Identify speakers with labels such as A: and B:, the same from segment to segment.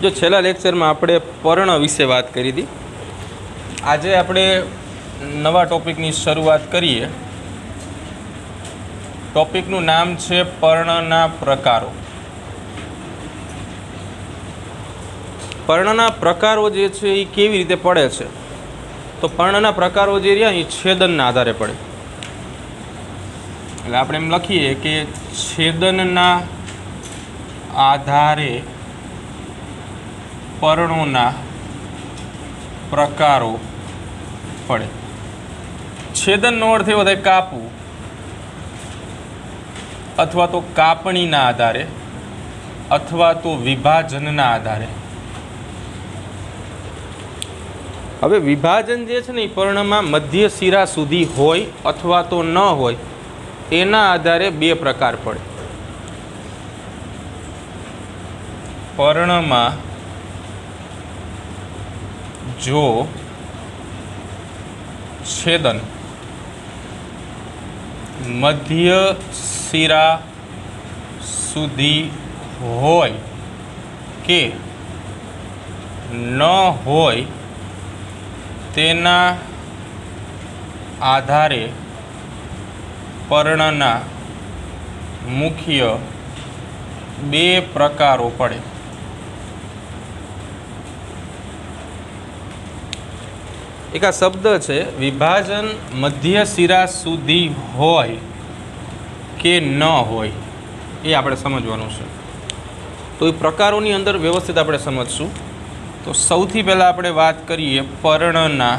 A: जो छेल्ला लेक्चर में આપણે પર્ણ વિશે વાત કરી હતી। આજે આપણે નવા ટોપિકની શરૂઆત કરીએ। ટોપિકનું નામ છે પર્ણના પ્રકારો। પર્ણના પ્રકારો જે છે એ કેવી રીતે પડે છે, તો પર્ણના પ્રકારો જે રહ્યા એ છેદનના આધારે પડે। એટલે આપણે એમ લખીએ કે છેદનના આધારે पर्णोना प्रकारो पड़े। छेदननो अर्थ एवो थाय कापवू अथवा तो कापणीना आधारे अथवा तो विभाजनना आधारे। हवे विभाजन जे छे ने पर्णमां मध्य शिरा सुधी होय अथवा तो न होय एना आधारे बे प्रकार पड़े। पर्णमां जो छेदन मध्य शिरा सुधी होय के न होय तेना आधारे पर्णना मुख्य बे प्रकारो पड़े। एक आ शब्द है विभाजन मध्य शिरा सुधी होय के न होय, ये आपणे समझवानुं छे। तो ये प्रकारों नी अंदर व्यवस्थित आपणे समझशुं। तो सौथी पहला आपणे वात करीए पर्णना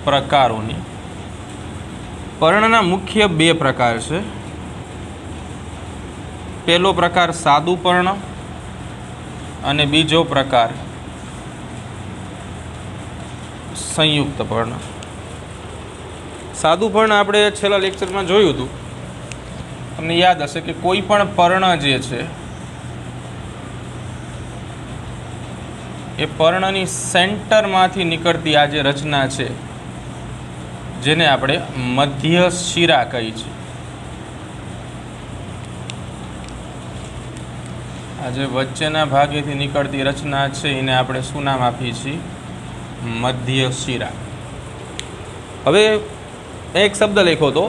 A: प्रकारोनी। पर्णना मुख्य बे प्रकार छे। पहलो प्रकार सादुं पर्ण अने बीजो प्रकार संयुक्त पर्ण। सादुं पर्ण आपणे छेल्ला लेक्चर में जोयुं हतुं। तमने याद हशे कि कोई पण पर्ण जे छे ए पर्णनी सेंटर मांथी निकळती आ जे रचना छे जेने आपणे मध्य शिरा कही छे। आ जे वच्चेना भागेथी निकळती रचना छे एने आपणे शुं नाम आपीए छीए? मध्य शिरा। हवे एक शब्द लिखो तो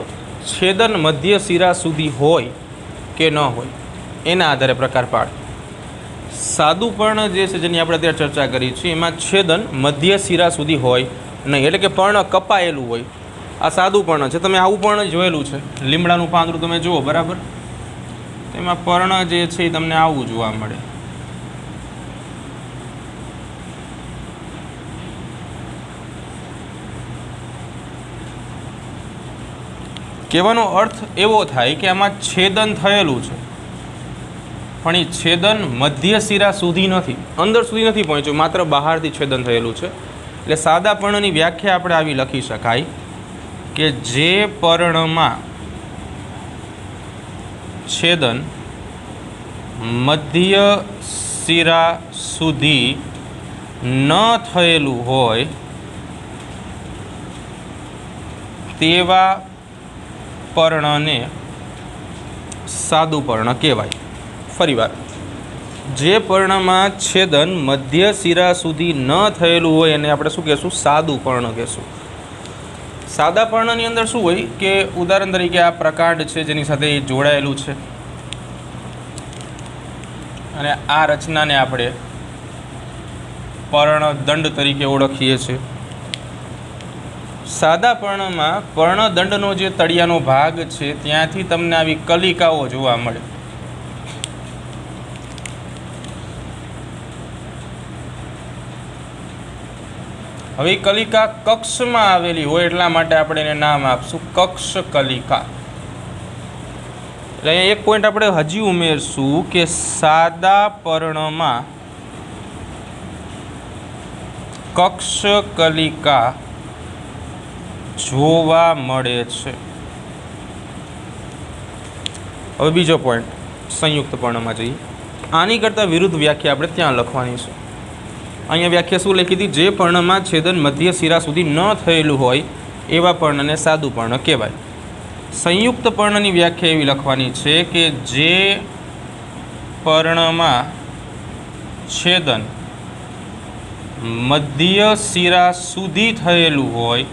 A: छेदन मध्य शिरा सुधी होय के न होय एना आधारे प्रकार पाड़े। सादुं पर्ण जे छे जेनी आपणे अत्यारे चर्चा करी छे एमां छेदन मध्य शिरा सुधी होय नहीं, एटले के पर्ण कपायेलुं होय। आ सादुं पर्ण छे। तमे आवुं पर्ण जोयेलुं छे, લીમડાનું પાંદડું તમે જુઓ बराबर, तेमां पर्ण जे छे ए तमने आवुं जोवा मळे। कहेवानो अर्थ एवो थाय कि आमां छेदन थयेलुं छे पण ए छेदन मध्य शिरा सुधी नथी, अंदर सुधी नथी पहोंच्युं, मात्र बहारथी छेदन थयेलुं छे। एटले सादा पर्णनी व्याख्या आपणे आवी लखी शकाय कि जे पर्णमां छेदन मध्य शिरा सुधी न थयेलुं होय तेवा पर्णने सादुं पर्ण कहेवाय। फरीवार, जे पर्णमां छेदन मध्य शिरा सुधी न थयेलुं होय एने आपणे शुं कहेशुं? सादुं पर्ण कहेशुं। सादा पर्णनी अंदर शुं होय के उदाहरण तरीके आ प्रकांड छे जेनी साथे जोडायेलुं छे अने आ रचनाने आपणे पर्णदंड तरीके ओळखीए छीए। सादा पर्णमां पर्णदंडनो जे तळियानो भाग छे त्यांथी तमने आवी कलिकाओ जोवा मळे। हवे कलिका कक्षमां आवेली होय એટલા માટે આપણે એને નામ આપશું કક્ષ કલિકા। એટલે એક પોઈન્ટ આપણે હજી ઉમેરશું કે સાદા पर्णमां કક્ષ કલિકા જોવા મળે છે। હવે બીજો પોઈન્ટ સંયુક્ત पर्णमां જઈએ। આની કરતાં વિરુદ્ધ વ્યાખ્યા આપણે ત્યાં લખવાની છે। અહીંયા વ્યાખ્યા શું લખી હતી? જે पर्णमां छेदन मध्य शिरा सुधी न थयेलुं होय एवा पर्णने सादुं पर्ण कहेवाय। संयुक्त पर्णनी व्याख्या एवी लखवानी छे के जे पर्णमां છેદન મધ્ય શિરા સુધી થયેલું હોય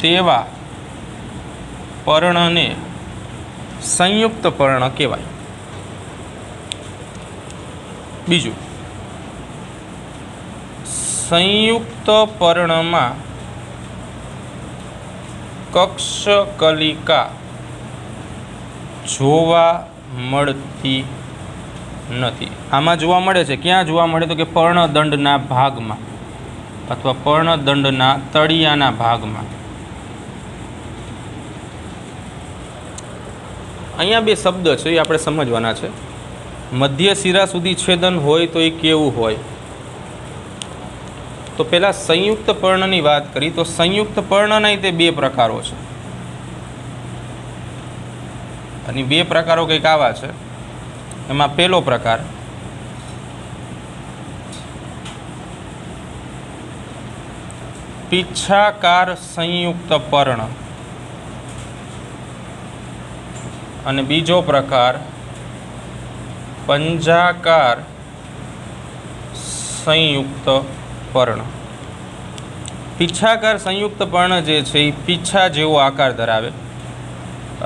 A: તેવા પર્ણને સંયુક્ત પર્ણ કહેવાય. બીજું, સંયુક્ત પર્ણમાં કક્ષકલિકા જોવા મળતી નથી. આમાં જોવા મળે છે, ક્યાં જોવા મળે તો કે પર્ણદંડના ભાગમાં અથવા પર્ણદંડના તળિયાના ભાગમાં. અહીંયા બે શબ્દ છે એ આપણે સમજવાના છે. મધ્ય શિરા સુધી છેદન હોય તો એ કેવું હોય? તો પહેલાં સંયુક્ત પર્ણની વાત કરી તો સંયુક્ત પર્ણના તે બે પ્રકારો છે અને બે પ્રકારો કંઈક આવા છે. એમાં પહેલો પ્રકાર પિચ્છાકાર સંયુક્ત પર્ણ અને બીજો પ્રકાર પંજાકાર સંયુક્ત પર્ણ. પિચ્છાકાર સંયુક્ત પર્ણ જે છે એ પીછા જેવો આકાર ધરાવે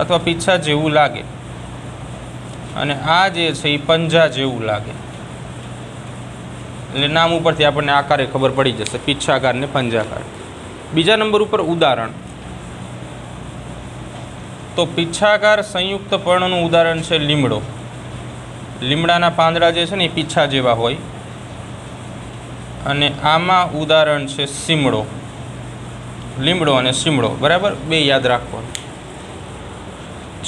A: અથવા પીછા જેવું લાગે અને આ જે છે એ પંજા જેવું લાગે. એટલે નામ ઉપરથી આપણને આકારે ખબર પડી જશે, પીછાકાર ને પંજાકાર. બીજા નંબર ઉપર ઉદાહરણ, તો પીછાકાર સંયુક્ત પર્ણનું ઉદાહરણ છે લીમડો. લીમડાના પાંદડા જે છે ને એ પીછા જેવા હોય અને આમાં ઉદાહરણ છે સીમડો. લીમડો અને સીમડો બરાબર બે યાદ રાખવાનું.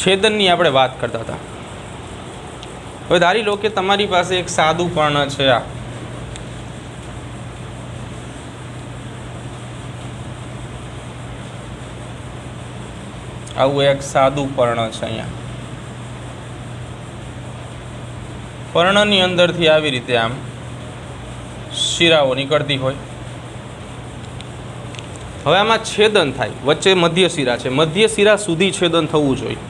A: છેદનની આપણે વાત કરતા હતા. હવે ધારી લો કે તમારી પાસે એક સાદું પર્ણ છે, આવું એક સાદું પર્ણ છે. અહીંયા પર્ણની અંદરથી આવી રીતે આમ શિરાઓ નીકળતી હોય. હવે આમાં છેદન થાય, વચ્ચે મધ્ય શિરા છે, મધ્ય શિરા સુધી છેદન થવું જોઈએ.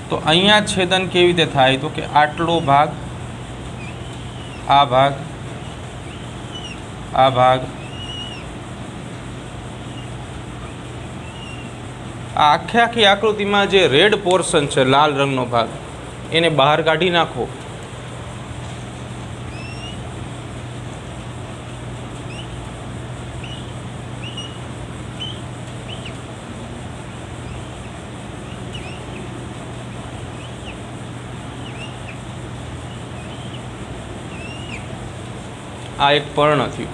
A: તો અહીંયા છેદન કેવી રીતે થાય તો કે આટલો ભાગ, આ ભાગ, આ ભાગ, આ આખી આકૃતિમાં જે રેડ પોર્શન છે, લાલ રંગનો ભાગ, એને બહાર કાઢી નાખો. આ એક પર્ણ થયું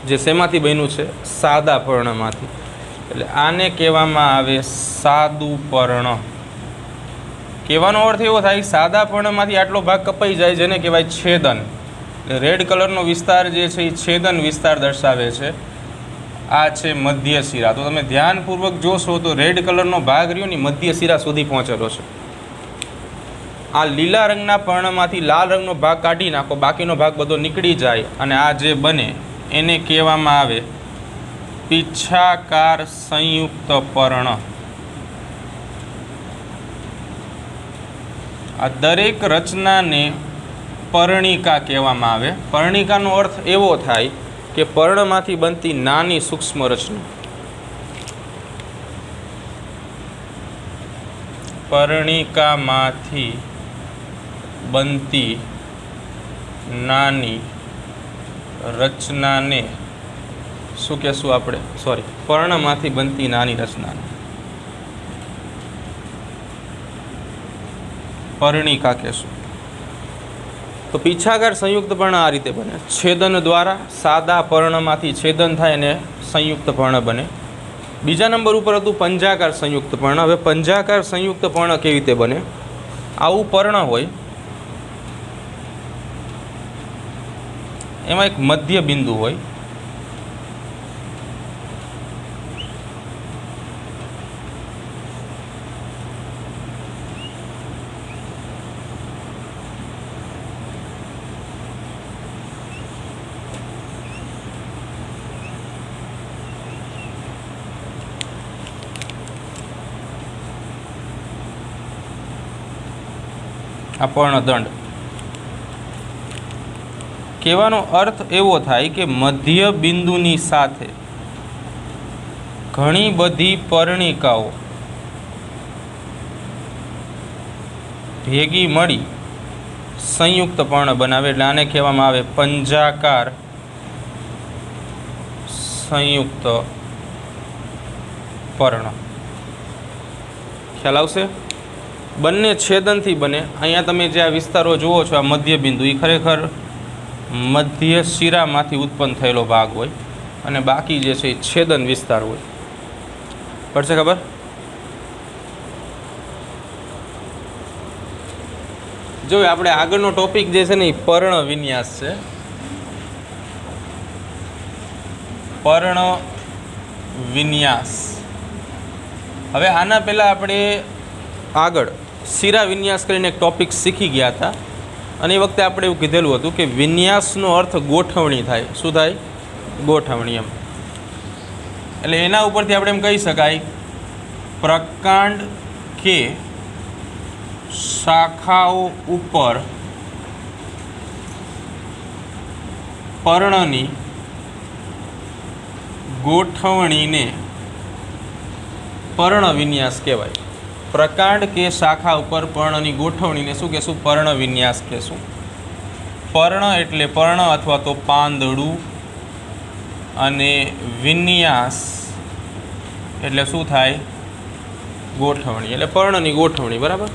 A: જે શેમાંથી બન્યું છે? સાદા પર્ણમાંથી. એટલે આને કહેવામાં આવે સાદું પર્ણ. કહેવાનો અર્થ એવો થાય સાદા પર્ણમાંથી આટલો ભાગ કપાઈ જાય જેને કહેવાય છેદન. રેડ કલરનો વિસ્તાર જે છે એ છેદન વિસ્તાર દર્શાવે છે. આ છે મધ્ય શિરા. તો તમે ધ્યાનપૂર્વક જોશો તો રેડ કલરનો ભાગ રહ્યો ને મધ્ય શિરા સુધી પહોંચેલો છે. આ લીલા રંગના પર્ણમાંથી લાલ રંગનો ભાગ કાઢી નાખો, બાકીનો ભાગ બધો નીકળી જાય અને આ જે બને એને કહેવામાં આવે પિચ્છાકાર સંયુક્ત પર્ણ. આ દરેક રચનાને પર્ણિકા કહેવામાં આવે. પર્ણિકાનો અર્થ એવો થાય કે પર્ણમાંથી બનતી નાની સૂક્ષ્મ રચના. પર્ણિકામાંથી બનતી નાની રચનાને શું કહેશું આપણે? પર્ણમાંથી બનતી નાની રચનાને પર્ણિકા કહેશું. તો પીછાકાર સંયુક્ત પર્ણ આ રીતે બને. છેદન દ્વારા સાદા પર્ણમાંથી છેદન થાય અને સંયુક્ત પર્ણ બને. બીજા નંબર ઉપર હતું પંજાકાર સંયુક્ત પર્ણ. હવે પંજાકાર સંયુક્ત પર્ણ કેવી રીતે બને? આવું પર્ણ હોય, એમાં એક મધ્ય બિંદુ હોય. આ પર્ણદંડ કહેવાનો અર્થ એવો થાય કે મધ્ય બિંદુની સાથે ઘણી બધી પર્ણિકાઓ ભેગી મળી સંયુક્ત પર્ણ બનાવે, એટલે આને કહેવામાં આવે પંજાકાર સંયુક્ત પર્ણ. ખ્યાલ આવશે? બંને છેદનથી બને. અહીંયા તમે જે આ વિસ્તારો જુઓ છો, આ મધ્ય બિંદુ, એ ખરેખર મધ્ય શિરામાંથી ઉત્પન્ન થયેલો ભાગ હોય અને બાકી જે છે એ છેદન વિસ્તાર હોય. પડશે ખબર? જો આપણે આગળનો ટોપિક જે છે ને એ પર્ણ વિન્યાસ છે. પર્ણ વિન્યાસ. હવે આના પહેલાં આપણે આગળ શિરા વિન્યાસ કરીને એક ટોપિક શીખી ગયા હતા અને એ વખતે આપણે એવું કીધેલું હતું કે વિન્યાસનો અર્થ ગોઠવણી થાય. શું થાય? ગોઠવણી. એમ એટલે એના ઉપરથી આપણે એમ કહી શકાય પ્રકાંડ કે શાખાઓ ઉપર પર્ણની ગોઠવણીને પર્ણ વિન્યાસ કહેવાય. પ્રકાંડ કે શાખા ઉપર પર્ણની ગોઠવણીને શું કહેશું? પર્ણ વિન્યાસ કહેશું. પર્ણ એટલે પર્ણ અથવા તો પાંદડું અને વિન્યાસ એટલે શું થાય? ગોઠવણી. એટલે પર્ણની ગોઠવણી. બરાબર.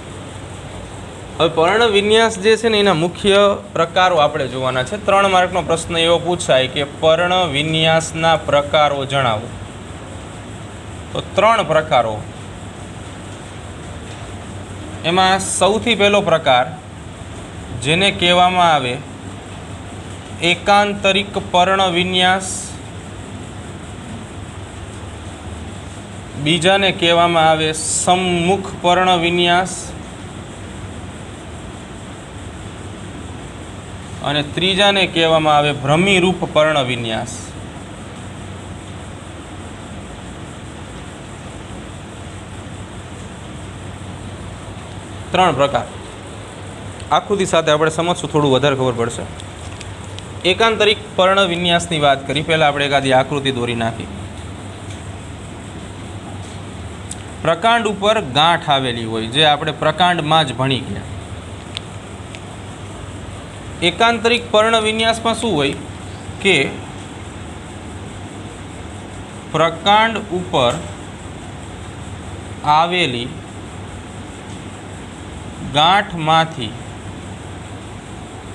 A: હવે પર્ણ વિન્યાસ જે છે ને એના મુખ્ય પ્રકારો આપણે જોવાના છે. 3 માર્કનો પ્રશ્ન એવો પૂછાય કે પર્ણ વિન્યાસના પ્રકારો જણાવો. તો 3 પ્રકારો. એમાં સૌથી પહેલો પ્રકાર જેને કહેવામાં આવે એકાંતરિક પર્ણ વિન્યાસ, બીજાને કહેવામાં આવે સમ્મુખ પર્ણ વિન્યાસ અને ત્રીજાને કહેવામાં આવે ભ્રમિરૂપ પર્ણ વિન્યાસ. ત્રણ પ્રકાર. આકૃતિ સાથે આપણે સમજશું, થોડું વધારે ખબર પડશે. એકાંતરિક પર્ણ વિન્યાસની વાત કરી. પહેલાં આપણે એકાદી આકૃતિ દોરી નાખી. પ્રકાંડ ઉપર ગાંઠ આવેલી હોય, જે આપણે પ્રકાંડમાં જ ભણી ગયા. એકાંતરિક પર્ણ વિન્યાસમાં શું હોય કે પ્રકાંડ ઉપર આવેલી ગાંઠમાંથી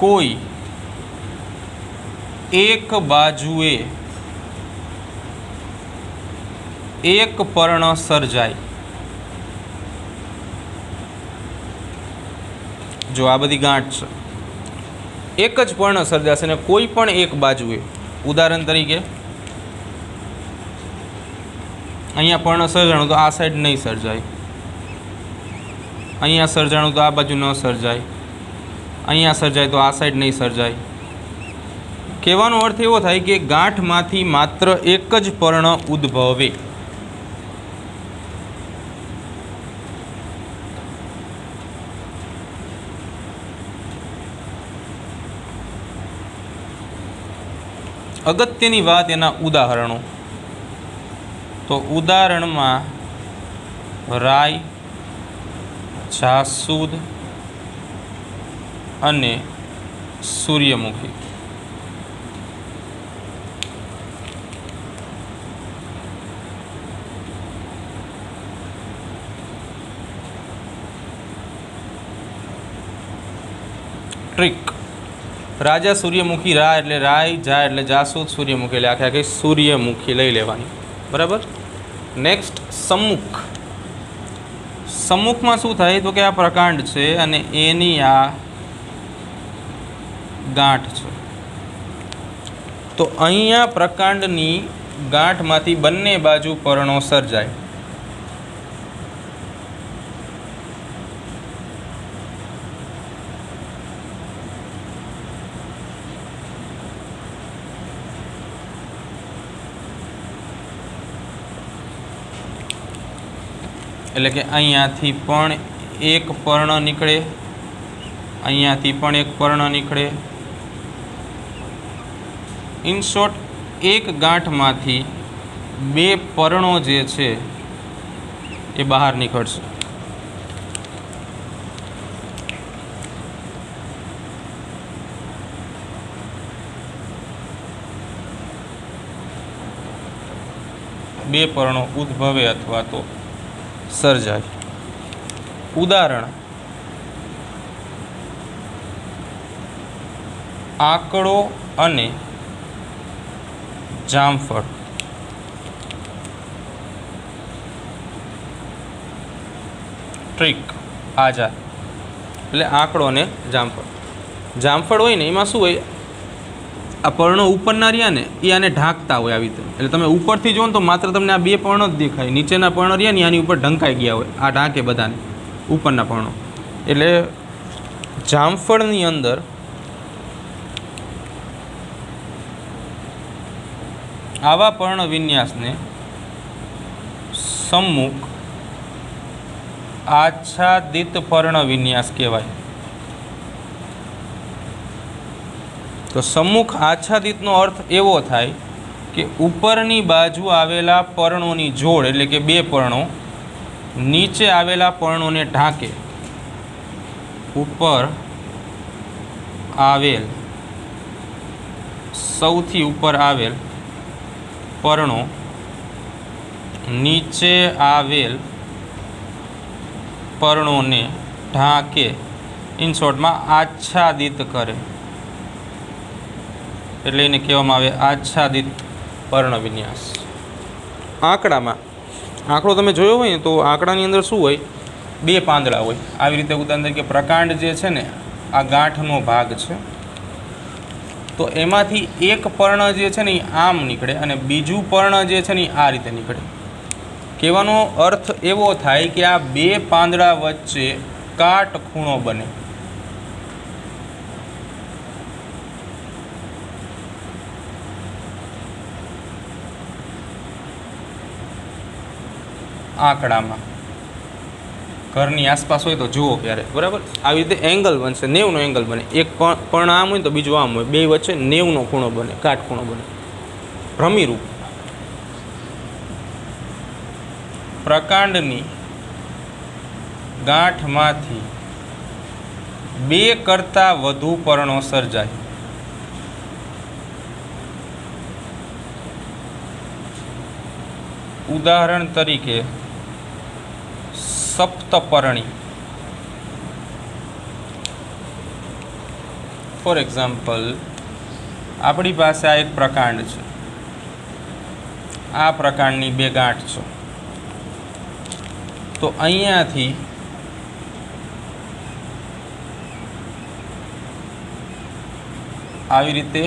A: કોઈ એક બાજુએ એક પર્ણ સર્જાય. જો આ બધી ગાંઠ છે, એક જ પર્ણ સર્જાશે ને કોઈ પણ એક બાજુએ. ઉદાહરણ તરીકે અહીંયા પર્ણ સર્જાણું તો આ સાઈડ નહીં સર્જાય, અહીંયા સર્જાણું તો આ બાજુ ન સર્જાય, અહીંયા સર્જાય તો આ સાઈડ નહીં સર્જાય. કહેવાનો અર્થ એવો થાય કે ગાંઠમાંથી માત્ર એક જ પર્ણ ઉદ્ભવે. અગત્યની વાત એના ઉદાહરણો. તો ઉદાહરણમાં રાઈ, જાસૂદ અને સૂર્યમુખી. ટ્રીક. રાજા સૂર્યમુખી, રા એટલે રાઈ, જા એટલે જાસૂદ, સૂર્યમુખી એટલે આખી સૂર્યમુખી લઈ લેવાની. બરાબર. નેક્સ્ટ સમ્મુખ. સમ્મુખમાં શું થાય તો કે આ પ્રકાંડ છે અને એની આ ગાંઠ છે. તો અહીંયા પ્રકાંડની ગાંઠમાંથી બંને બાજુ પર્ણો સર્જાય. એટલે કે અહીંયાથી પણ એક પર્ણ નીકળે અહીંયાથી પણ એક પર્ણ નીકળે. ઇન શોર્ટ, એક ગાંઠમાંથી બે પર્ણો જે છે એ બહાર નીકળશે. બે પર્ણો ઉદ્ભવે અથવા તો સર્જાય. ઉદાહરણ: આંકડો અને જામફળ. ટ્રીક આજા એટલે આંકડો અને જામફળ. જામફળ હોય ને એમાં શું હોય, આ પર્ણો ઉપરના રહ્યા ને એ આને ઢાંકતા હોય આવી રીતે. એટલે તમે ઉપરથી જુઓ ને તો માત્ર તમને આ બે પર્ણો જ દેખાય, નીચેના પર્ણો રહ્યા ને આની ઉપર ઢંકાઈ ગયા હોય, આ ઢાંકે બધાને ઉપરના પર્ણો. એટલે જામફળની અંદર આવા પર્ણ વિન્યાસને સમ્મુખ આચ્છાદિત પર્ણ વિન્યાસ કહેવાય. તો સમ્મુખ આચ્છાદિતનો અર્થ એવો થાય કે ઉપરની બાજુ આવેલા પર્ણોની જોડ, એટલે કે બે પર્ણો નીચે આવેલા પર્ણોને ઢાંકે. ઉપર આવેલ, સૌથી ઉપર આવેલ પર્ણો નીચે આવેલ પર્ણોને ઢાંકે. ઇન શોર્ટમાં આચ્છાદિત કરે, એટલે એને કહેવામાં આવે આચ્છાદિત પર્ણ વિન્યાસ. આંકડામાં આંકડો તમે જોયો હોય ને તો આંકડાની અંદર શું હોય, બે પાંદડા હોય. આવી રીતે ઉદાહરણ તરીકે પ્રકાંડ જે છે ને આ ગાંઠનો ભાગ છે, તો એમાંથી એક પર્ણ જે છે ને એ આમ નીકળે અને બીજું પર્ણ જે છે ને એ આ રીતે નીકળે. કહેવાનો અર્થ એવો થાય કે આ બે પાંદડા વચ્ચે કાટખૂણો બને. આંકડામાં ઘરની આસપાસ હોય તો જુઓ ક્યારે, બરાબર આવી રીતે એંગલ બનશે, 90નો એંગલ બને. એક પર્ણ આમ હોય તો બીજું આમ હોય, બે વચ્ચે 90નો ખૂણો બને, કાટખૂણો બને. ભ્રમિરૂપ. પ્રકાંડની ગાંઠમાંથી બે કરતાં વધુ પર્ણો સર્જાય. ઉદાહરણ તરીકે સપ્તપર્ણી. ફોર એક્ઝામ્પલ, આપણી પાસે આ એક પ્રકાંડ છે, આ પ્રકાંડની બે ગાંઠ છે. તો અહીંયાથી આવી રીતે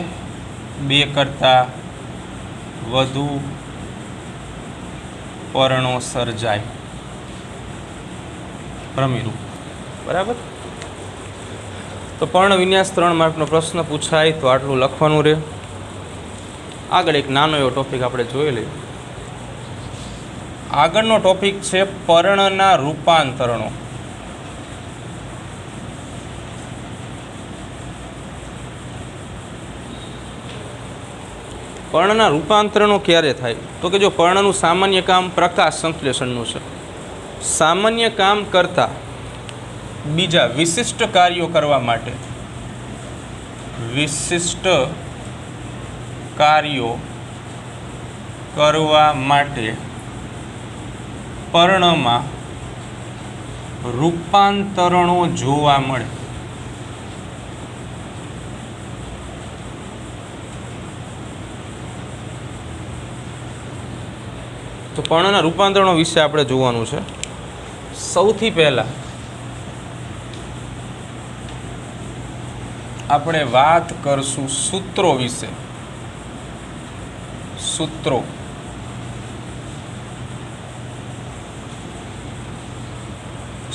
A: બે કરતાં વધુ પર્ણો સર્જાય. ભ્રમિરૂપ. બરાબર. તો પર્ણ વિન્યાસ 3 માર્કનો પ્રશ્ન પૂછાય તો આટલું લખવાનું રહે. આગળ એક નાનો એવો ટોપિક આપણે જોઈ લઈએ. આગળનો ટોપિક છે પર્ણના રૂપાંતરણો. પર્ણના રૂપાંતરણો ક્યારે થાય તો કે જો પર્ણનું સામાન્ય કામ પ્રકાશ સંશ્લેષણનું છે, સામાન્ય કામ કરતાં બીજા વિશિષ્ટ કાર્યો કરવા માટે, વિશિષ્ટ કાર્યો કરવા માટે પર્ણમાં રૂપાંતરણો જોવા મળે. તો પર્ણના રૂપાંતરણો વિશે આપણે જોવાનું છે. સૌથી પહેલાં આપણે વાત કરશું સૂત્રો વિશે. સૂત્રો.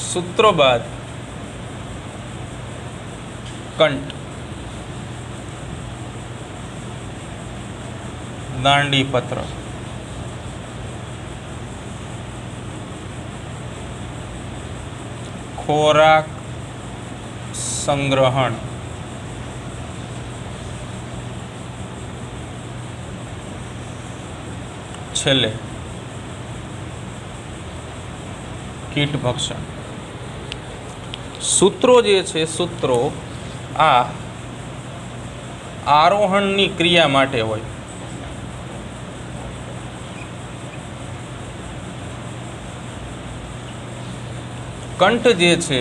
A: સૂત્રો બાદ કંઠ, દાંડીપત્ર, ખોરાક સંગ્રહણ. છેલ્લે કીટ ભક્ષણ. સૂત્રો જે છે, સૂત્રો આ આરોહણની ક્રિયા માટે હોય. કંઠ જે છે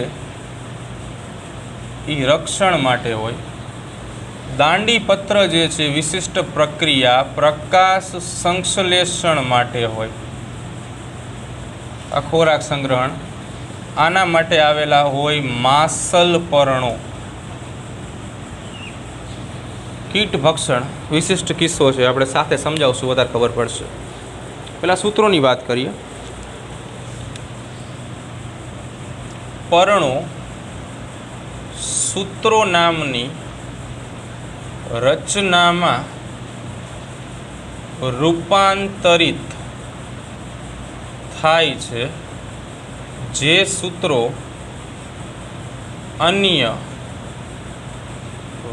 A: એ રક્ષણ માટે હોય. દાંડી પત્ર જે છે વિશિષ્ટ પ્રક્રિયા પ્રકાશ સંશ્લેષણ માટે હોય. આ ખોરાક સંગ્રહણ આના માટે આવેલા હોય. માસલ પર્ણો. કીટ ભક્ષણ વિશિષ્ટ કિસ્સો છે, આપણે સાથે સમજાવશું, વધારે ખબર પડશે. પહેલાં સૂત્રોની વાત કરીએ. પર્ણો સૂત્રો નામની રચનામાં રૂપાંતરિત થાય છે, જે સૂત્રો અન્ય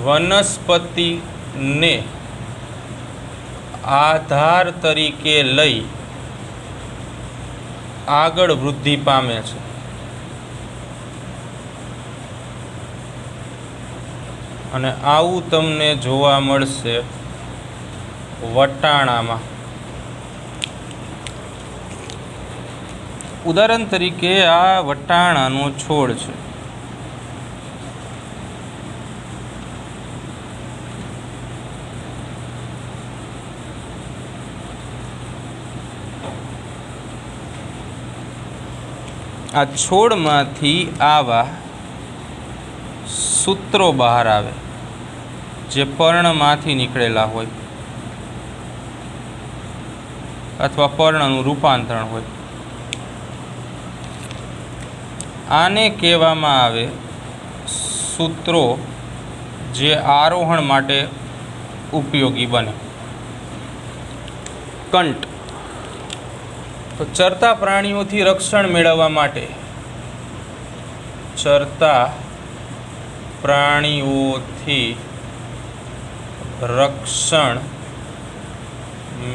A: વનસ્પતિને આધાર તરીકે લઈ આગળ વૃદ્ધિ પામે છે. અને આવું તમને જોવા મળશે વટાણામાં. ઉદાહરણ તરીકે આ વટાણાનો છોડ છે. આ છોડમાંથી આવા સૂત્રો બહાર આવે જે પર્ણમાંથી નીકળેલા હોય અથવા પર્ણનું રૂપાંતરણ હોય. આને કહેવામાં આવે સૂત્રો જે આરોહણ માટે ઉપયોગી બને. કંઠ તો ચરતા પ્રાણીઓથી રક્ષણ મેળવવા માટે, ચરતા પ્રાણીઓથી રક્ષણ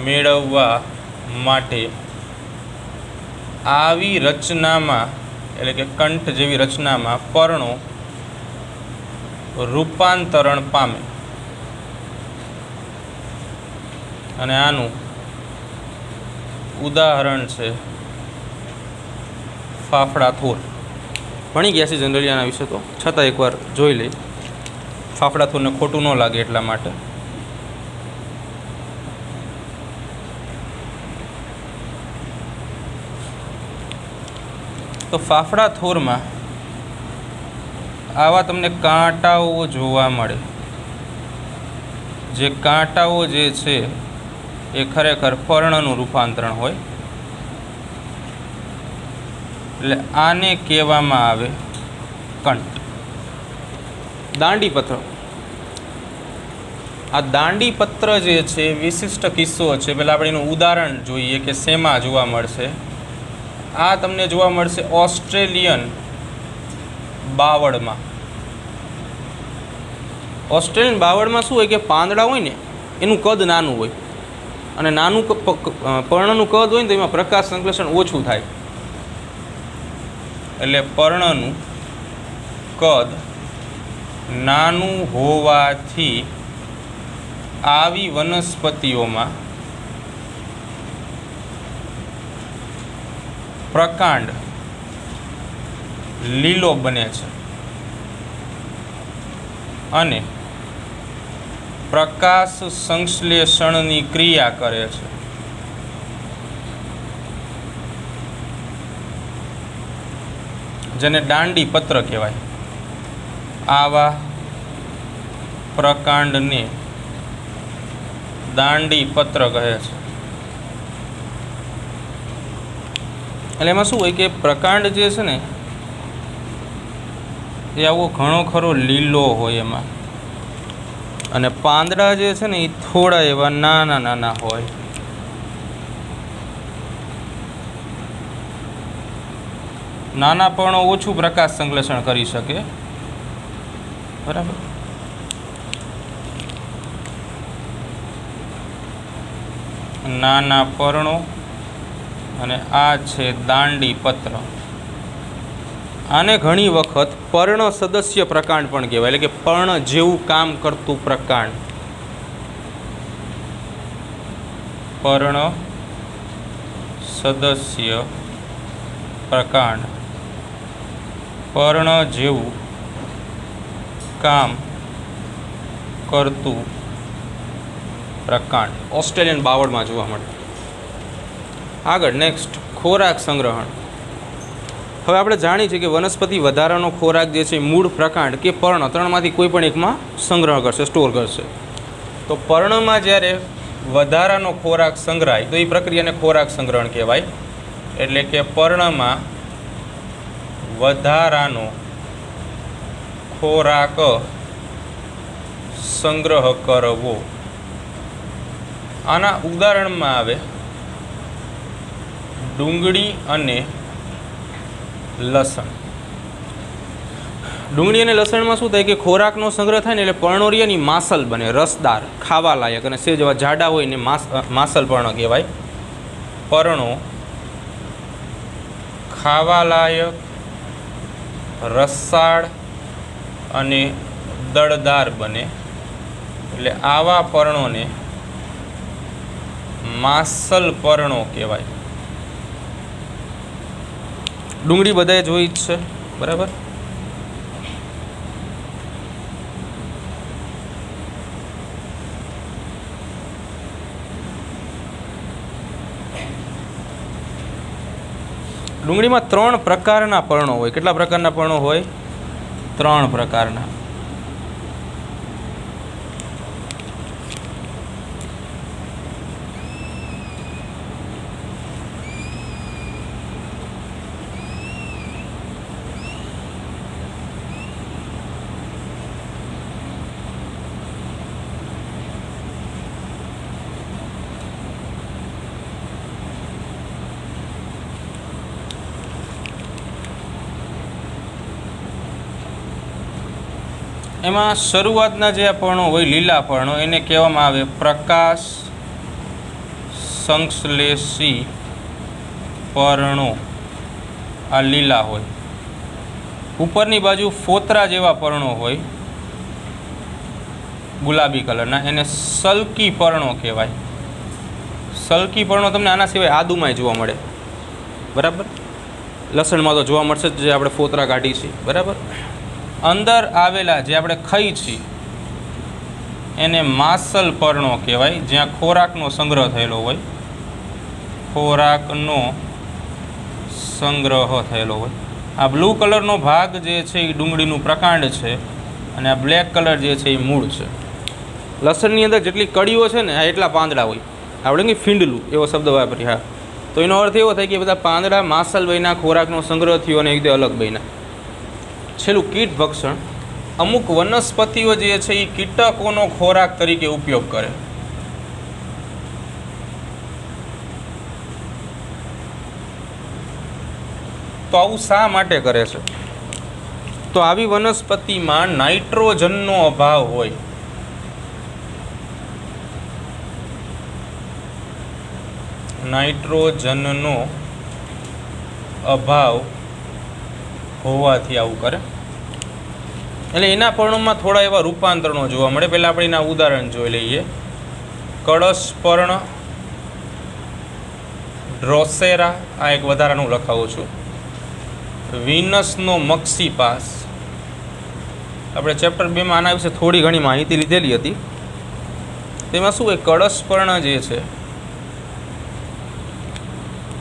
A: મેળવવા માટે આવી રચનામાં, એટલે કે કંઠ જેવી રચનામાં પર્ણો રૂપાંતરણ પામે. અને આનું ઉદાહરણ છે ફાફડા થોર. ભણી ગયા છે જનરલી આના વિશે, તો છતાં એકવાર જોઈ લઈ. ફાફડા થોરને ખોટું ન લાગે એટલા માટે. તો ફાફડા થોરમાં આવા તમને કાંટાઓ જોવા મળે. જે કાંટાઓ જે છે એ ખરેખર પર્ણનું રૂપાંતરણ હોય. એટલે આને કહેવામાં આવે કંઠ. દાંડીપત્ર. આ દાંડીપત્ર જે છે વિશિષ્ટ કિસ્સો છે. પહેલાં આપણે એનું ઉદાહરણ જોઈએ કે શેમાં જોવા મળશે. આ તમને જોવા મળશે ઓસ્ટ્રેલિયન બાવળમાં. ઓસ્ટ્રેલિયન બાવળમાં શું હોય કે પાંદડા હોય ને એનું કદ નાનું હોય, અને નાનું પર્ણનું કદ હોય ને તો એમાં પ્રકાશ સંશ્લેષણ ઓછું થાય. એટલે પર્ણનું કદ નાનું હોવાથી આવી વનસ્પતિઓમાં પ્રકાંડ લીલો બને છે અને પ્રકાશ સંશ્લેષણની ક્રિયા કરે છે. જેને દાંડી પત્ર કહેવાય. આવા પ્રકાંડને દાંડી પત્ર કહે છે. એટલે એમાં શું હોય કે પ્રકાંડ જે છે ને એ આવો ઘણો ખરો લીલો હોય એમાં, અને પાંદડા જે છે ને એ થોડા એવા નાના નાના હોય. નાના પર્ણો ઓછું પ્રકાશ સંશ્લેષણ કરી શકે બરાબર. નાના પર્ણો અને આ છે દાંડી પત્ર. આને ઘણી વખત પર્ણ સદસ્ય પ્રકાંડ પણ કહેવાય, એટલે કે પર્ણ જેવું કામ કરતું પ્રકાંડ. પર્ણ સદસ્ય પ્રકાંડ, પર્ણ જેવું કામ કરતું પ્રકાંડ ઓસ્ટ્રેલિયન બાવળમાં જોવા મળે. આગળ નેક્સ્ટ, ખોરાક સંગ્રહણ. હવે આપણે જાણીએ છીએ કે વનસ્પતિ વધારાનો ખોરાક જે છે મૂળ, પ્રકાંડ કે પર્ણ ત્રણમાંથી કોઈ પણ એકમાં સંગ્રહ કરશે, સ્ટોર કરશે. તો પર્ણમાં જ્યારે વધારાનો ખોરાક સંગ્રહાય તો એ પ્રક્રિયાને ખોરાક સંગ્રહણ કહેવાય. એટલે કે પર્ણમાં વધારાનો ખોરાક સંગ્રહ કરવો. આના ઉદાહરણમાં આવે ડુંગળી અને લસણ. ડુંગળી અને લસણમાં શું થાય કે ખોરાકનો સંગ્રહ થાય ને એટલે પર્ણોરિયાની માસલ બને, રસદાર, ખાવા લાયક, અને સેજ એવા જાડા હોય ને માસલ પર્ણ કહેવાય. પર્ણો ખાવા લાયક, રસાળ અને દળદાર બને. એટલે આવા પર્ણોને માસલ પર્ણો કહેવાય. ડુંગળી બધાએ જોઈ જ છે, બરાબર. ડુંગળીમાં 3 પ્રકારના પર્ણો હોય. કેટલા પ્રકારના પર્ણો હોય? 3 પ્રકારના. એમાં શરૂઆતના જે પર્ણો હોય, લીલા પર્ણો, એને કહેવામાં આવે પ્રકાશ સંશ્લેષી પર્ણો. આ લીલા હોય. ઉપરની બાજુ ફોતરા જેવા પર્ણો હોય ગુલાબી કલરના, એને સલ્કી પર્ણો કહેવાય. સલ્કી પર્ણો તમને આના સિવાય આદુમાંય જોવા મળે, બરાબર. લસણમાં તો જોવા મળશે જ, જે આપણે ફોતરા કાઢી છે, બરાબર. અંદર આવેલા જે આપણે ખાઈ છીએ એને માસલ પર્ણો કહેવાય, જ્યાં ખોરાકનો સંગ્રહ થયેલો હોય. ખોરાકનો સંગ્રહ થયેલો હોય. આ બ્લુ કલરનો ભાગ જે છે એ ડુંગળીનું પ્રકાંડ છે, અને આ બ્લેક કલર જે છે એ મૂળ છે. લસણની અંદર જેટલી કળીઓ છે ને એટલા પાંદડા હોય. આપણે કે ફીંડલું એવો શબ્દ વાપરીએ. હા, તો એનો અર્થ એવો થાય કે બધા પાંદડા માસલ બન્યા, ખોરાકનો સંગ્રહ થયો અને એકદમ અલગ બન્યા. છેલ્લું, કીટ ભક્ષણ. અમુક વનસ્પતિઓ જે છે એ કીટકોનો ખોરાક તરીકે ઉપયોગ કરે. તો આવું શા માટે કરે છે? તો આવી વનસ્પતિમાં નાઇટ્રોજનનો અભાવ હોય. નાઇટ્રોજનનો અભાવ હોવાથી આવું કરે. એટલે એના પર્ણોમાં થોડા એવા રૂપાંતરણો જોવા મળે. પહેલાં આપણે એના ઉદાહરણ જોઈ લઈએ. કળશ પર્ણ, ડ્રોસેરા, આ એક વધારાનું લખાવું છું. વિનસનો મક્સીપાસ. આપણે ચેપ્ટર 2માં આના વિશે થોડી ઘણી માહિતી લીધેલી હતી. તેમાં શું હોય, કળશ પર્ણ જે છે,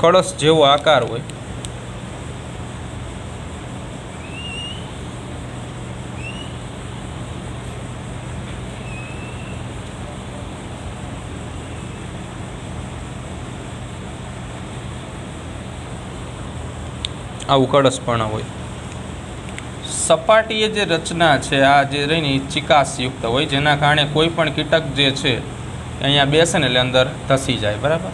A: કળશ જેવો આકાર હોય. આવું કળશપર્ણ હોય. સપાટીએ જે રચના છે આ જે રહીને એ ચિકાસયુક્ત હોય, જેના કારણે કોઈ પણ કીટક જે છે અહીંયા બેસે ને એટલે અંદર ધસી જાય, બરાબર.